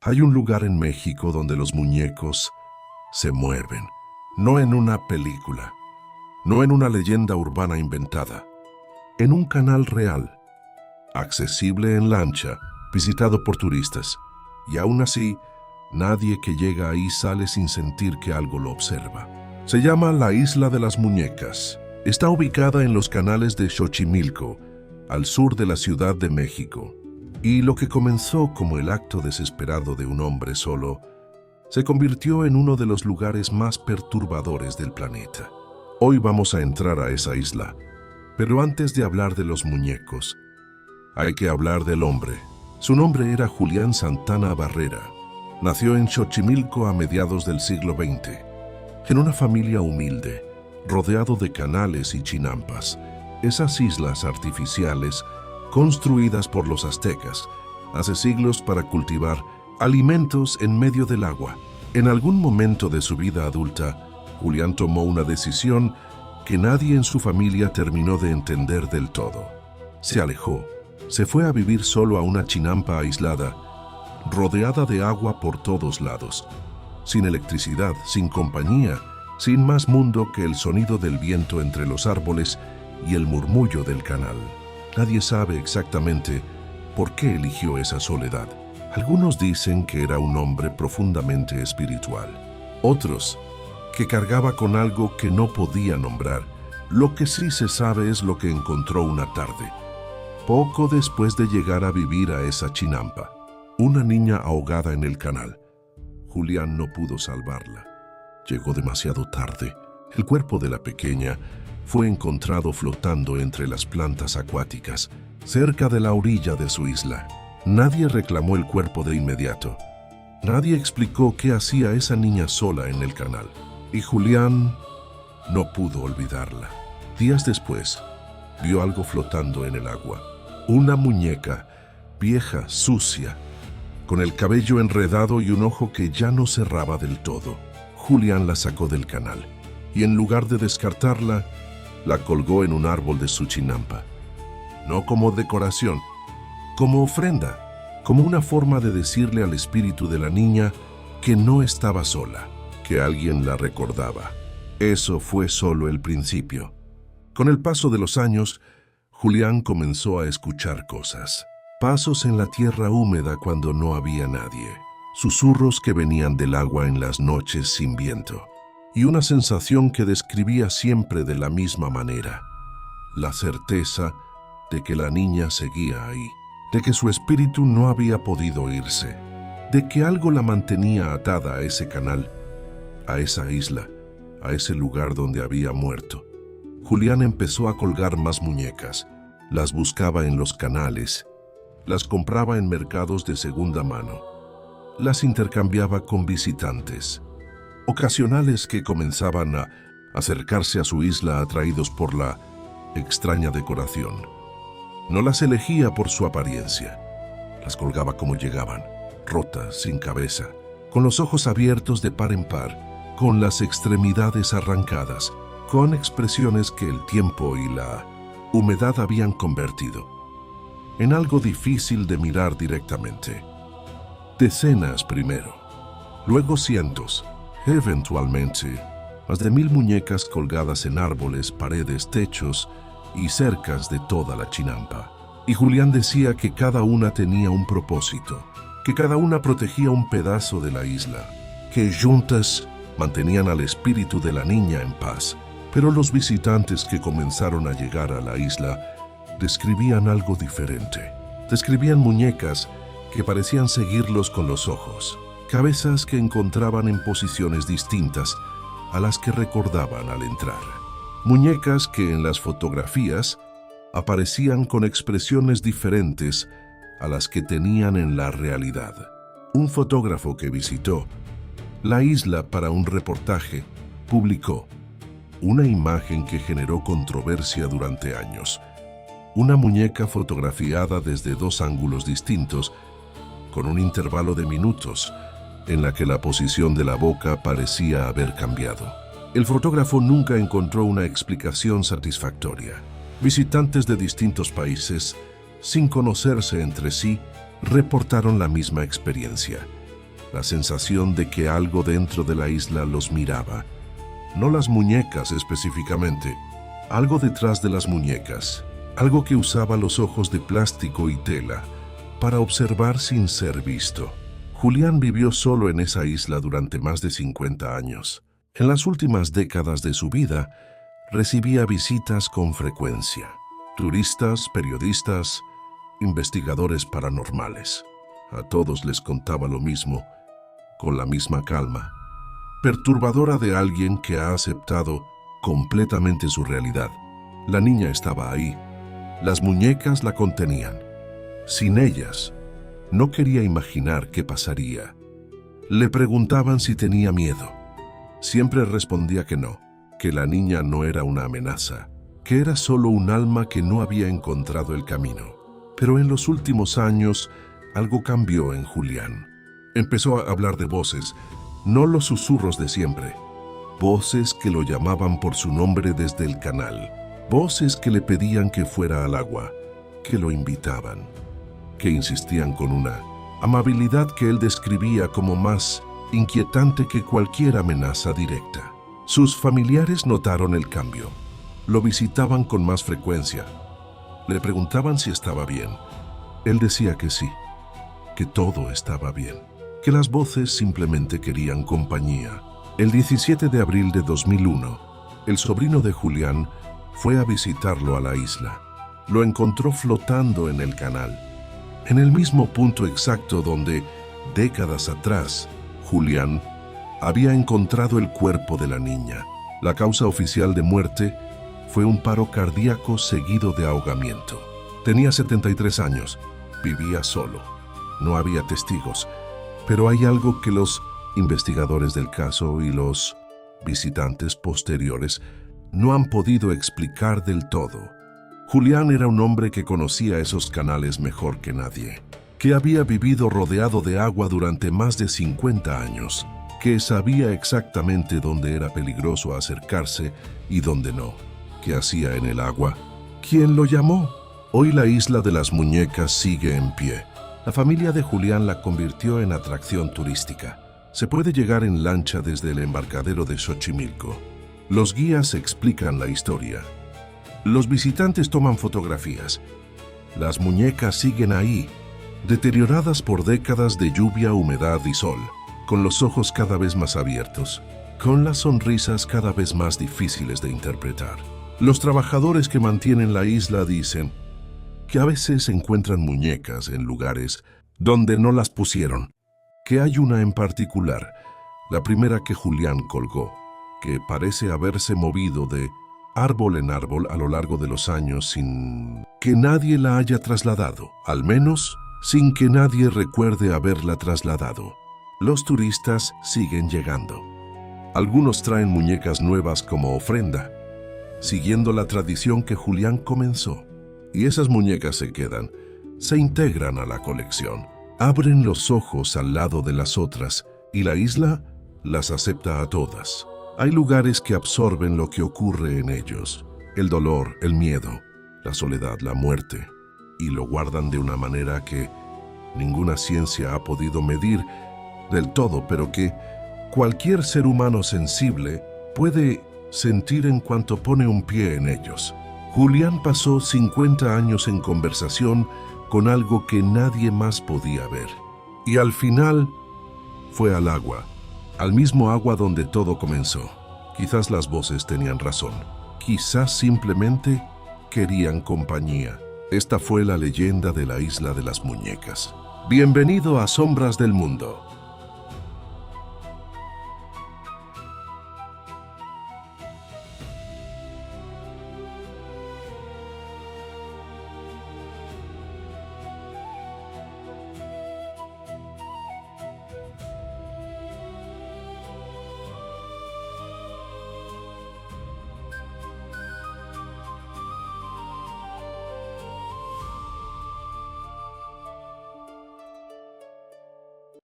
Hay un lugar en México donde los muñecos se mueven, no en una película, no en una leyenda urbana inventada, en un canal real, accesible en lancha, visitado por turistas, y aún así, nadie que llega ahí sale sin sentir que algo lo observa. Se llama la Isla de las Muñecas. Está ubicada en los canales de Xochimilco, al sur de la Ciudad de México. Y lo que comenzó como el acto desesperado de un hombre solo, se convirtió en uno de los lugares más perturbadores del planeta. Hoy vamos a entrar a esa isla, pero antes de hablar de los muñecos, hay que hablar del hombre. Su nombre era Julián Santana Barrera. Nació en Xochimilco a mediados del siglo XX, en una familia humilde, rodeado de canales y chinampas, esas islas artificiales construidas por los aztecas hace siglos para cultivar alimentos en medio del agua. En algún momento de su vida adulta, Julián tomó una decisión que nadie en su familia terminó de entender del todo. Se alejó, se fue a vivir solo a una chinampa aislada, rodeada de agua por todos lados, sin electricidad, sin compañía, sin más mundo que el sonido del viento entre los árboles y el murmullo del canal. Nadie sabe exactamente por qué eligió esa soledad. Algunos dicen que era un hombre profundamente espiritual. Otros, que cargaba con algo que no podía nombrar. Lo que sí se sabe es lo que encontró una tarde, poco después de llegar a vivir a esa chinampa. Una niña ahogada en el canal. Julián no pudo salvarla. Llegó demasiado tarde. El cuerpo de la pequeña fue encontrado flotando entre las plantas acuáticas, cerca de la orilla de su isla. Nadie reclamó el cuerpo de inmediato. Nadie explicó qué hacía esa niña sola en el canal. Y Julián no pudo olvidarla. Días después, vio algo flotando en el agua. Una muñeca, vieja, sucia, con el cabello enredado y un ojo que ya no cerraba del todo. Julián la sacó del canal y en lugar de descartarla, la colgó en un árbol de su chinampa. No como decoración, como ofrenda, como una forma de decirle al espíritu de la niña que no estaba sola, que alguien la recordaba. Eso fue solo el principio. Con el paso de los años, Julián comenzó a escuchar cosas. Pasos en la tierra húmeda cuando no había nadie. Susurros que venían del agua en las noches sin viento. Y una sensación que describía siempre de la misma manera. La certeza de que la niña seguía ahí, de que su espíritu no había podido irse, de que algo la mantenía atada a ese canal, a esa isla, a ese lugar donde había muerto. Julián empezó a colgar más muñecas, las buscaba en los canales, las compraba en mercados de segunda mano, las intercambiaba con visitantes ocasionales que comenzaban a acercarse a su isla atraídos por la extraña decoración. No las elegía por su apariencia, las colgaba como llegaban, rotas, sin cabeza, con los ojos abiertos de par en par, con las extremidades arrancadas, con expresiones que el tiempo y la humedad habían convertido en algo difícil de mirar directamente. Decenas primero, luego cientos, eventualmente más de 1000 muñecas colgadas en árboles, paredes, techos y cercas de toda la chinampa. Y Julián decía que cada una tenía un propósito, que cada una protegía un pedazo de la isla, que juntas mantenían al espíritu de la niña en paz. Pero los visitantes que comenzaron a llegar a la isla describían algo diferente. Describían muñecas que parecían seguirlos con los ojos, cabezas que encontraban en posiciones distintas a las que recordaban al entrar. Muñecas que en las fotografías aparecían con expresiones diferentes a las que tenían en la realidad. Un fotógrafo que visitó la isla para un reportaje publicó una imagen que generó controversia durante años. Una muñeca fotografiada desde 2 ángulos distintos, con un intervalo de minutos, en la que la posición de la boca parecía haber cambiado. El fotógrafo nunca encontró una explicación satisfactoria. Visitantes de distintos países, sin conocerse entre sí, reportaron la misma experiencia. la sensación de que algo dentro de la isla los miraba. No las muñecas específicamente, algo detrás de las muñecas, algo que usaba los ojos de plástico y tela para observar sin ser visto. Julián vivió solo en esa isla durante más de 50 años. En las últimas décadas de su vida, recibía visitas con frecuencia. Turistas, periodistas, investigadores paranormales. A todos les contaba lo mismo, con la misma calma, perturbadora de alguien que ha aceptado completamente su realidad. La niña estaba ahí. Las muñecas la contenían. Sin ellas, no quería imaginar qué pasaría. Le preguntaban si tenía miedo. Siempre respondía que no, que la niña no era una amenaza, que era solo un alma que no había encontrado el camino. Pero en los últimos años, algo cambió en Julián. Empezó a hablar de voces, no los susurros de siempre. Voces que lo llamaban por su nombre desde el canal. Voces que le pedían que fuera al agua, que lo invitaban, que insistían con una amabilidad que él describía como más inquietante que cualquier amenaza directa. Sus familiares notaron el cambio. Lo visitaban con más frecuencia. Le preguntaban si estaba bien. Él decía que sí, que todo estaba bien, que las voces simplemente querían compañía. El 17 de abril de 2001, el sobrino de Julián fue a visitarlo a la isla. Lo encontró flotando en el canal, en el mismo punto exacto donde, décadas atrás, Julián había encontrado el cuerpo de la niña. La causa oficial de muerte fue un paro cardíaco seguido de ahogamiento. Tenía 73 años, vivía solo. No había testigos, pero hay algo que los investigadores del caso y los visitantes posteriores no han podido explicar del todo. Julián era un hombre que conocía esos canales mejor que nadie, que había vivido rodeado de agua durante más de 50 años, que sabía exactamente dónde era peligroso acercarse y dónde no. ¿Qué hacía en el agua? ¿Quién lo llamó? Hoy la isla de las muñecas sigue en pie. La familia de Julián la convirtió en atracción turística. Se puede llegar en lancha desde el embarcadero de Xochimilco. Los guías explican la historia. Los visitantes toman fotografías. Las muñecas siguen ahí, deterioradas por décadas de lluvia, humedad y sol, con los ojos cada vez más abiertos, con las sonrisas cada vez más difíciles de interpretar. Los trabajadores que mantienen la isla dicen que a veces encuentran muñecas en lugares donde no las pusieron, que hay una en particular, la primera que Julián colgó, que parece haberse movido de árbol en árbol a lo largo de los años sin que nadie la haya trasladado, al menos sin que nadie recuerde haberla trasladado. Los turistas siguen llegando. Algunos traen muñecas nuevas como ofrenda, siguiendo la tradición que Julián comenzó. Y esas muñecas se quedan, se integran a la colección, abren los ojos al lado de las otras y la isla las acepta a todas. Hay lugares que absorben lo que ocurre en ellos, el dolor, el miedo, la soledad, la muerte, y lo guardan de una manera que ninguna ciencia ha podido medir del todo, pero que cualquier ser humano sensible puede sentir en cuanto pone un pie en ellos. Julián pasó 50 años en conversación con algo que nadie más podía ver. Y al final fue al agua, al mismo agua donde todo comenzó. Quizás las voces tenían razón. Quizás simplemente querían compañía. Esta fue la leyenda de la isla de las muñecas. Bienvenido a Sombras del Mundo.